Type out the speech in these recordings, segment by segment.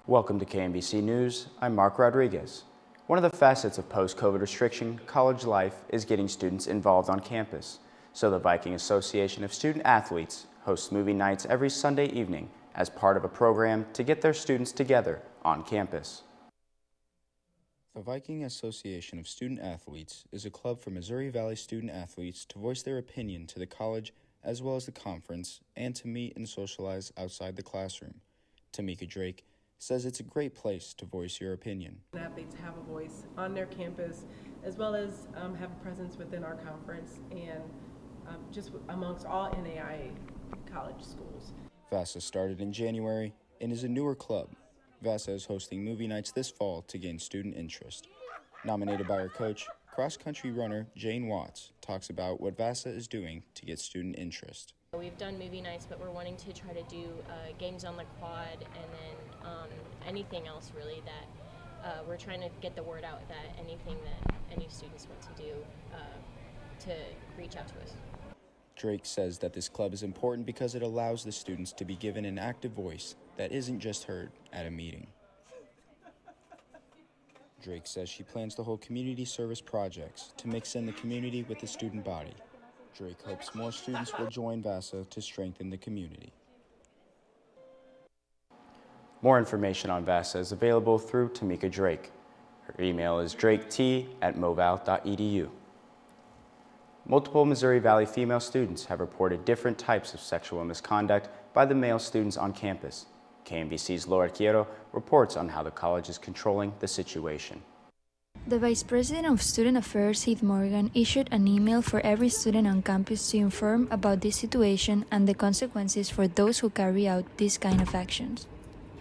Welcome to KMVC News. I'm Mark Rodriguez. One of the facets of post-COVID restriction college life is getting students involved on campus. So the Viking Association of Student Athletes hosts movie nights every Sunday evening as part of a program to get their students together on campus. The Viking Association of Student Athletes is a club for Missouri Valley student athletes to voice their opinion to the college as well as the conference and to meet and socialize outside the classroom. Tamika Drake says it's a great place to voice your opinion. Athletes have a voice on their campus as well as have a presence within our conference and just amongst all NAIA college schools. Vasa started in January and is a newer club. Vasa is hosting movie nights this fall to gain student interest. Nominated by her coach, cross-country runner Jane Watts talks about what Vasa is doing to get student interest. We've done movie nights, but we're wanting to try to do games on the quad and then anything else really that we're trying to get the word out that anything that any students want to do to reach out to us. Drake says that this club is important because it allows the students to be given an active voice that isn't just heard at a meeting. Drake says she plans to hold community service projects to mix in the community with the student body. Drake hopes more students will join Vasa to strengthen the community. More information on Vasa is available through Tamika Drake. Her email is draket@moval.edu. Multiple Missouri Valley female students have reported different types of sexual misconduct by the male students on campus. KMVC's Laura Quiero reports on how the college is controlling the situation. The Vice President of Student Affairs, Heath Morgan, issued an email for every student on campus to inform about this situation and the consequences for those who carry out these kind of actions.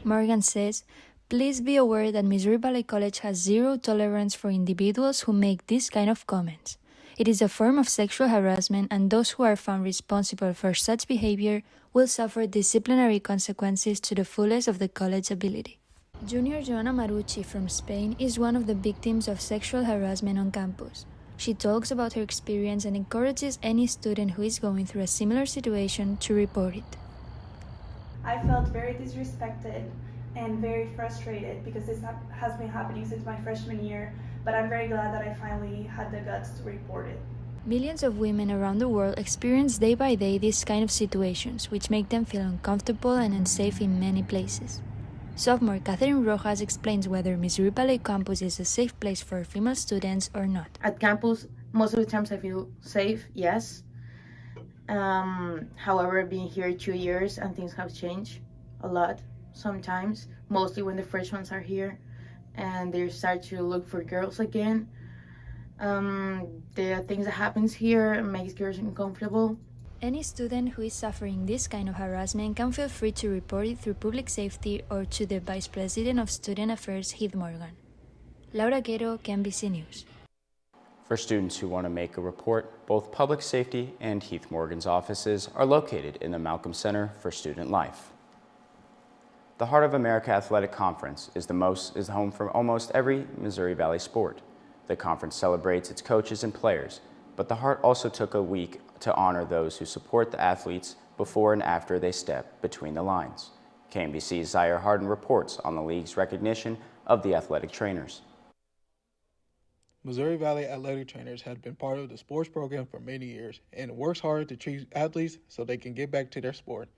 Morgan says, "Please be aware that Missouri Valley College has zero tolerance for individuals who make this kind of comments. It is a form of sexual harassment, and those who are found responsible for such behavior will suffer disciplinary consequences to the fullest of the college's ability." Junior Joanna Marucci from Spain is one of the victims of sexual harassment on campus. She talks about her experience and encourages any student who is going through a similar situation to report it. I felt very disrespected and very frustrated because this has been happening since my freshman year, but I'm very glad that I finally had the guts to report it. Millions of women around the world experience day by day these kind of situations, which make them feel uncomfortable and unsafe in many places. Sophomore Catherine Rojas explains whether Missouri Valley campus is a safe place for female students or not. At campus, most of the times I feel safe, yes. However, I've been here 2 years and things have changed a lot sometimes, mostly when the freshmen are here and they start to look for girls again. The things that happens here makes girls uncomfortable. Any student who is suffering this kind of harassment can feel free to report it through public safety or to the Vice President of Student Affairs, Heath Morgan. Laura Quero, KMVC News. For students who want to make a report, both Public Safety and Heath Morgan's offices are located in the Malcolm Center for Student Life. The Heart of America Athletic Conference is the home for almost every Missouri Valley sport. The conference celebrates its coaches and players, but the Heart also took a week to honor those who support the athletes before and after they step between the lines. KMVC's Zaire Harden reports on the league's recognition of the athletic trainers. Missouri Valley athletic trainers have been part of the sports program for many years and works hard to treat athletes so they can get back to their sport.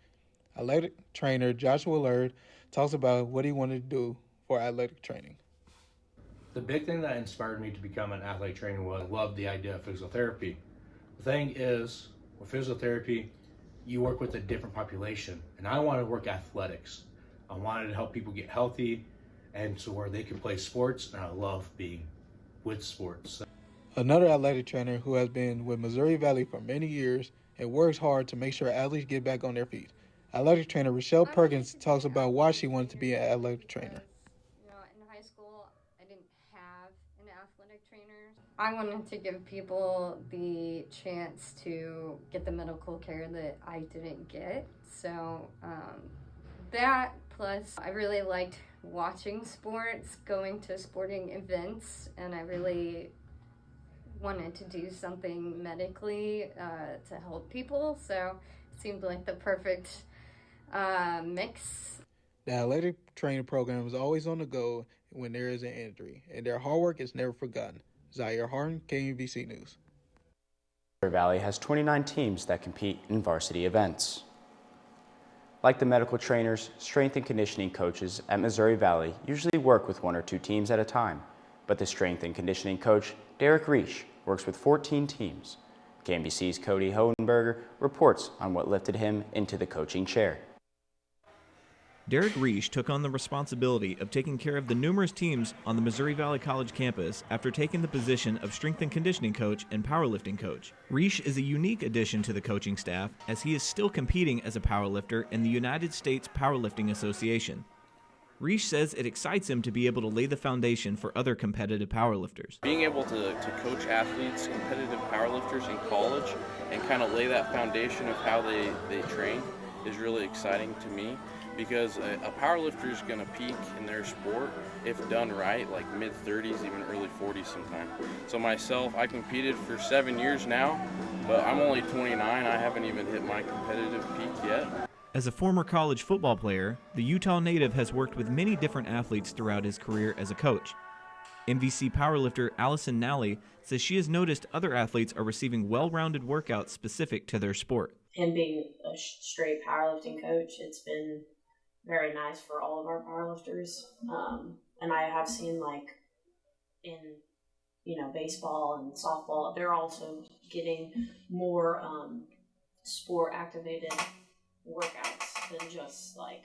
Athletic trainer Joshua Lurd talks about what he wanted to do for athletic training. The big thing that inspired me to become an athletic trainer was I loved the idea of physical therapy. The thing is, with physical therapy, you work with a different population, and I wanted to work athletics. I wanted to help people get healthy and so where they can play sports, and I love being with sports. Another athletic trainer who has been with Missouri Valley for many years and works hard to make sure athletes get back on their feet. Athletic trainer Rochelle Perkins talks about why she wanted to be an athletic trainer. In high school, I didn't have an athletic trainer. I wanted to give people the chance to get the medical care that I didn't get. So that plus I really liked watching sports, going to sporting events, and I really wanted to do something medically to help people. So it seemed like the perfect mix. The athletic training program is always on the go when there is an injury, and their hard work is never forgotten. Zaire Harden, KMVC News. Missouri Valley has 29 teams that compete in varsity events. Like the medical trainers, strength and conditioning coaches at Missouri Valley usually work with 1 or 2 teams at a time, but the strength and conditioning coach, Derek Reish, works with 14 teams. KMVC's Cody Hohenberger reports on what lifted him into the coaching chair. Derek Reish took on the responsibility of taking care of the numerous teams on the Missouri Valley College campus after taking the position of strength and conditioning coach and powerlifting coach. Reish is a unique addition to the coaching staff as he is still competing as a powerlifter in the United States Powerlifting Association. Reish says it excites him to be able to lay the foundation for other competitive powerlifters. Being able to coach athletes, competitive powerlifters in college, and kind of lay that foundation of how they train is really exciting to me, because a powerlifter is going to peak in their sport if done right, like mid-30s, even early 40s sometimes. So myself, I competed for 7 years now, but I'm only 29. I haven't even hit my competitive peak yet. As a former college football player, the Utah native has worked with many different athletes throughout his career as a coach. MVC powerlifter Allison Nally says she has noticed other athletes are receiving well-rounded workouts specific to their sport. And being a straight powerlifting coach, it's been very nice for all of our powerlifters. And I have seen, like, in, baseball and softball, they're also getting more sport activated workouts than just like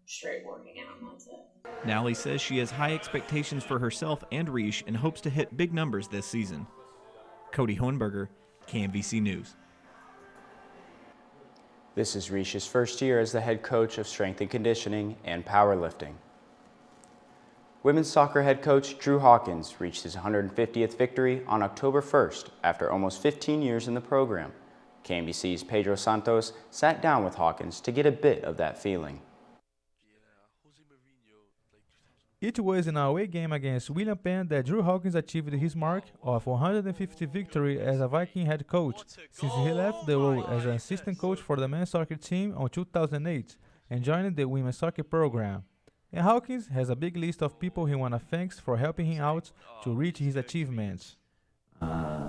straight working out, and that's it. Nally says she has high expectations for herself and Reish and hopes to hit big numbers this season. Cody Hohenberger, KMVC News. This is Reish's first year as the head coach of strength and conditioning and powerlifting. Women's soccer head coach Drew Hawkins reached his 150th victory on October 1st after almost 15 years in the program. KMVC's Pedro Santos sat down with Hawkins to get a bit of that feeling. It was in an away game against William Penn that Drew Hawkins achieved his mark of 150 victory as a Viking head coach, since he left the role as an assistant coach for the men's soccer team in 2008 and joined the women's soccer program. And Hawkins has a big list of people he wants to thank for helping him out to reach his achievements.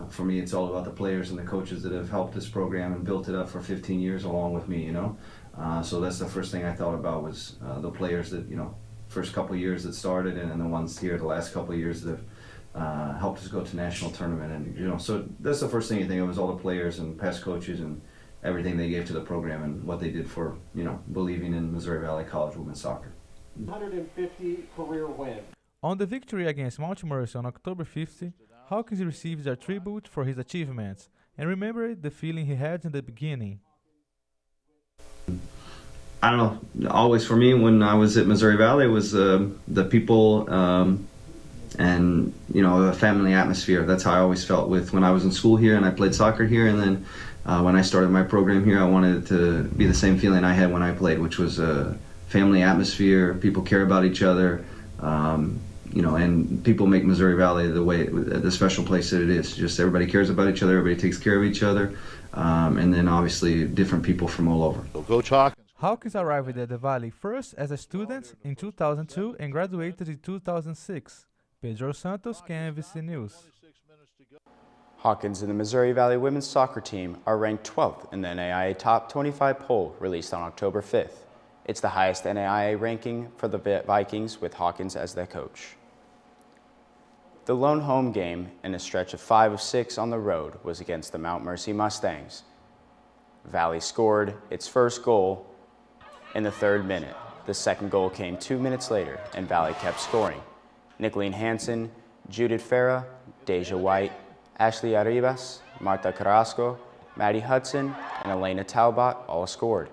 For me, it's all about the players and the coaches that have helped this program and built it up for 15 years along with me, So that's the first thing I thought about was the players that, first couple of years that started and the ones here the last couple of years that have helped us go to national tournament. And, so that's the first thing you think of was all the players and past coaches and everything they gave to the program and what they did for, believing in Missouri Valley College women's soccer. 150 career win. On the victory against Mount Mercy on October 50, Hawkins received a tribute for his achievements and remembered the feeling he had in the beginning. I don't know, always for me when I was at Missouri Valley was the people and, a family atmosphere. That's how I always felt with when I was in school here and I played soccer here. And then when I started my program here, I wanted it to be the same feeling I had when I played, which was a family atmosphere. People care about each other. And people make Missouri Valley the special place that it is. Just everybody cares about each other, everybody takes care of each other, and then obviously different people from all over. Coach Hawkins. Hawkins arrived at the Valley first as a student in 2002 and graduated in 2006. Pedro Santos, KMVC News. Hawkins and the Missouri Valley women's soccer team are ranked 12th in the NAIA Top 25 poll released on October 5th. It's the highest NAIA ranking for the Vikings with Hawkins as their coach. The lone home game in a stretch of 5 of 6 on the road was against the Mount Mercy Mustangs. Valley scored its first goal in the 3rd minute. The second goal came 2 minutes later, and Valley kept scoring. Nicolene Hansen, Judith Farah, Deja White, Ashley Arribas, Marta Carrasco, Maddie Hudson, and Elena Talbot all scored.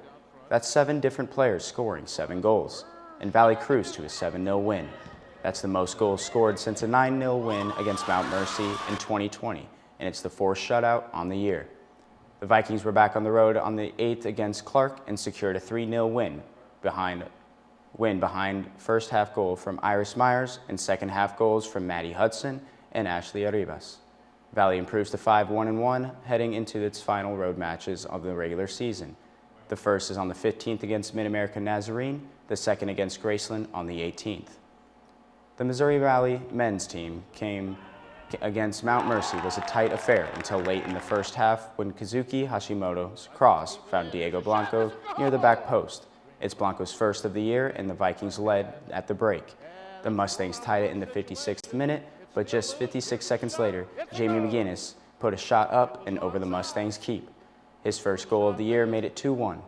That's 7 different players scoring 7 goals, and Valley cruised to a 7-0 win. That's the most goals scored since a 9-0 win against Mount Mercy in 2020, and it's the 4th shutout on the year. The Vikings were back on the road on the 8th against Clark and secured a 3-0 win behind first half goal from Iris Myers and second half goals from Maddie Hudson and Ashley Arribas. Valley improves to 5-1-1 heading into its final road matches of the regular season. The first is on the 15th against Mid-America Nazarene, the second against Graceland on the 18th. The Missouri Valley men's team came against Mount Mercy was a tight affair until late in the first half when Kazuki Hashimoto's cross found Diego Blanco near the back post. It's Blanco's first of the year, and the Vikings led at the break. The Mustangs tied it in the 56th minute, but just 56 seconds later, Jamie McGinnis put a shot up and over the Mustangs' keep. His first goal of the year made it 2-1.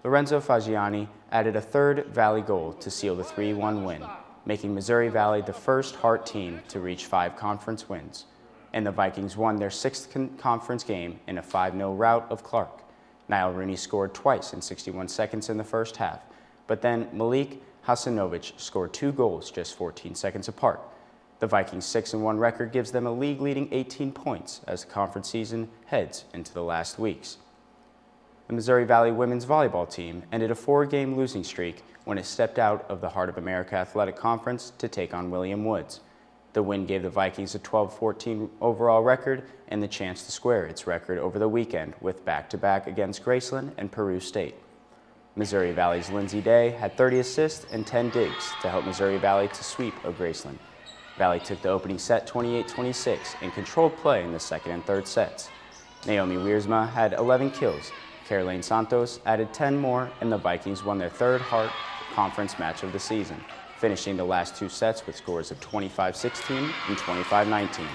Lorenzo Fagiani added a third Valley goal to seal the 3-1 win, making Missouri Valley the first Hart team to reach 5 conference wins. And the Vikings won their 6th conference game in a 5-0 rout of Clark. Niall Rooney scored twice in 61 seconds in the first half, but then Malik Hasanovich scored 2 goals just 14 seconds apart. The Vikings' 6-1 record gives them a league-leading 18 points as the conference season heads into the last weeks. The Missouri Valley women's volleyball team ended a 4-game losing streak when it stepped out of the Heart of America Athletic Conference to take on William Woods. The win gave the Vikings a 12-14 overall record and the chance to square its record over the weekend with back-to-back against Graceland and Peru State. Missouri Valley's Lindsay Day had 30 assists and 10 digs to help Missouri Valley to sweep of Graceland. Valley took the opening set 28-26 and controlled play in the second and third sets. Naomi Wiersma had 11 kills. Caroline Santos added 10 more, and the Vikings won their third Hart Conference match of the season, finishing the last 2 sets with scores of 25-16 and 25-19.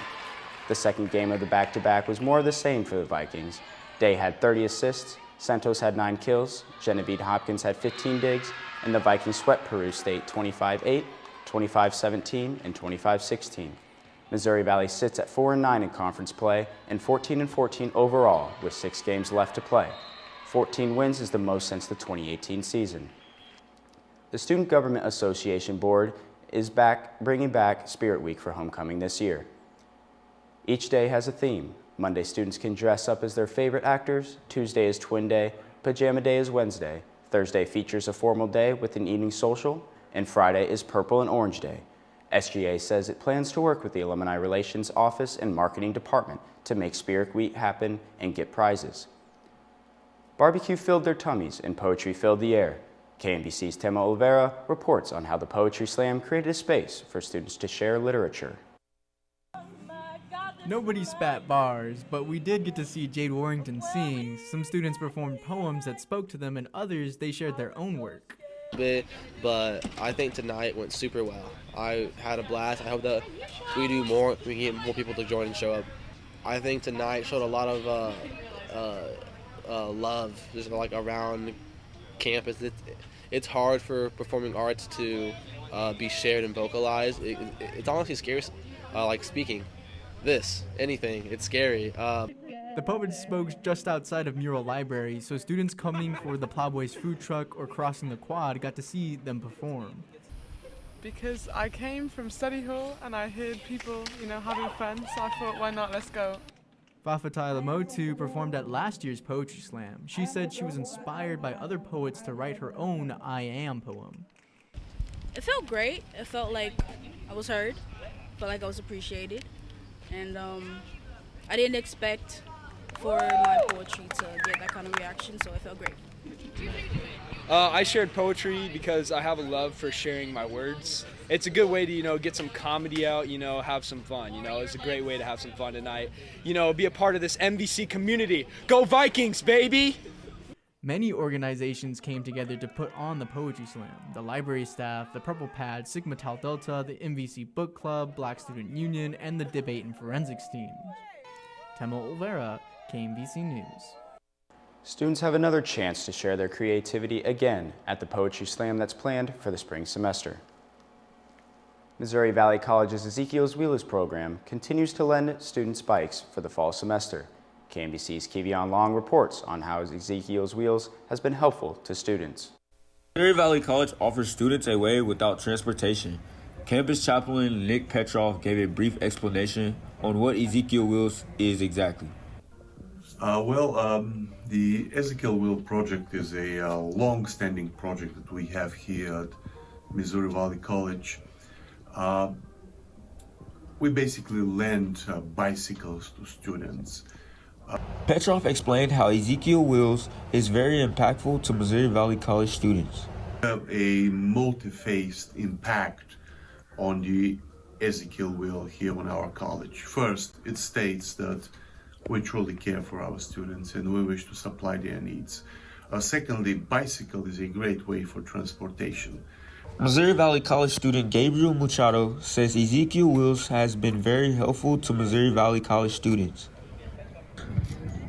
The second game of the back-to-back was more of the same for the Vikings. Day had 30 assists, Santos had 9 kills, Genevieve Hopkins had 15 digs, and the Vikings swept Peru State 25-8, 25-17, and 25-16. Missouri Valley sits at 4-9 in conference play and 14-14 overall with 6 games left to play. 14 wins is the most since the 2018 season. The Student Government Association Board is bringing back Spirit Week for homecoming this year. Each day has a theme. Monday, students can dress up as their favorite actors. Tuesday is Twin Day. Pajama Day is Wednesday. Thursday features a formal day with an evening social. And Friday is Purple and Orange Day. SGA says it plans to work with the Alumni Relations Office and Marketing Department to make Spirit Week happen and get prizes. Barbecue filled their tummies and poetry filled the air. KMVC's Tema Olivera reports on how the Poetry Slam created a space for students to share literature. Nobody spat bars, but we did get to see Jade Warrington sing. Some students performed poems that spoke to them, and others, they shared their own work. But I think tonight went super well. I had a blast. I hope that we do more, we can get more people to join and show up. I think tonight showed a lot of love just like around campus. It's hard for performing arts to be shared and vocalized. It's honestly scary, like speaking. Anything, it's scary. The poets spoke just outside of Mural Library, so students coming for the Plowboys food truck or crossing the quad got to see them perform. Because I came from study hall and I heard people, having fun, so I thought, why not, let's go. Vafatai Lamotu performed at last year's Poetry Slam. She said she was inspired by other poets to write her own I Am poem. It felt great. It felt like I was heard. Felt like I was appreciated. And I didn't expect for my poetry to get that kind of reaction, so it felt great. I shared poetry because I have a love for sharing my words. It's a good way to, get some comedy out, have some fun. It's a great way to have some fun tonight. Be a part of this MVC community. Go Vikings, baby! Many organizations came together to put on the Poetry Slam. The library staff, the Purple Pad, Sigma Tau Delta, the MVC Book Club, Black Student Union, and the Debate and Forensics teams. Tema Olvera, KMVC News. Students have another chance to share their creativity again at the Poetry Slam that's planned for the spring semester. Missouri Valley College's Ezekiel Wheels program continues to lend students bikes for the fall semester. KMVC's Kevion Long reports on how Ezekiel Wheels has been helpful to students. Missouri Valley College offers students a way without transportation. Campus chaplain Nick Petroff gave a brief explanation on what Ezekiel Wheels is exactly. The Ezekiel Wheels project is a long-standing project that we have here at Missouri Valley College. We basically lend bicycles to students. Petrov explained how Ezekiel Wheels is very impactful to Missouri Valley College students. Have a multi-phased impact on the Ezekiel Wheel here on our college. First, it states that we truly care for our students and we wish to supply their needs. Secondly, bicycle is a great way for transportation. Missouri Valley College student Gabriel Machado says Ezekiel Wheels has been very helpful to Missouri Valley College students.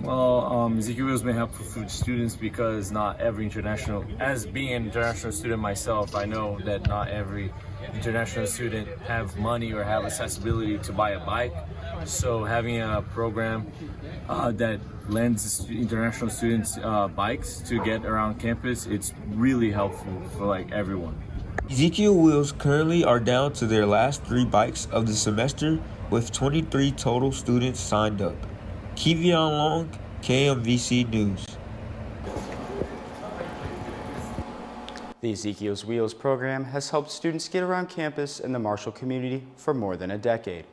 Well, Ezekiel Wheels been helpful for students because not every international, as being an international student myself, I know that not every international student have money or have accessibility to buy a bike. So having a program that lends international students bikes to get around campus, it's really helpful for like everyone. Ezekiel Wheels currently are down to their last 3 bikes of the semester with 23 total students signed up. Kivion Long, KMVC News. The Ezekiel Wheels program has helped students get around campus and the Marshall community for more than a decade.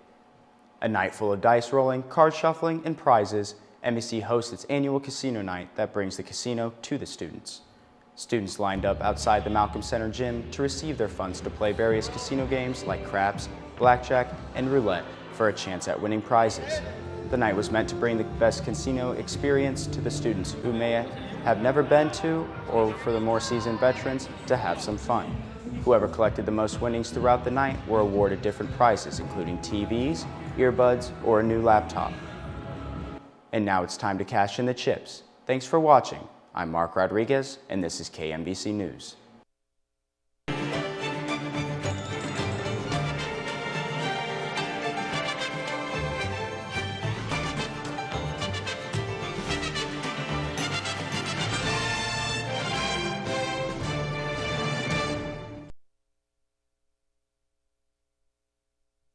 A night full of dice rolling, card shuffling, and prizes, MEC hosts its annual casino night that brings the casino to the students. Students lined up outside the Malcolm Center gym to receive their funds to play various casino games like craps, blackjack, and roulette for a chance at winning prizes. The night was meant to bring the best casino experience to the students who may have never been to, or for the more seasoned veterans to have some fun. Whoever collected the most winnings throughout the night were awarded different prizes, including TVs, earbuds, or a new laptop. And now it's time to cash in the chips. Thanks for watching. I'm Mark Rodriguez, and this is KMVC News.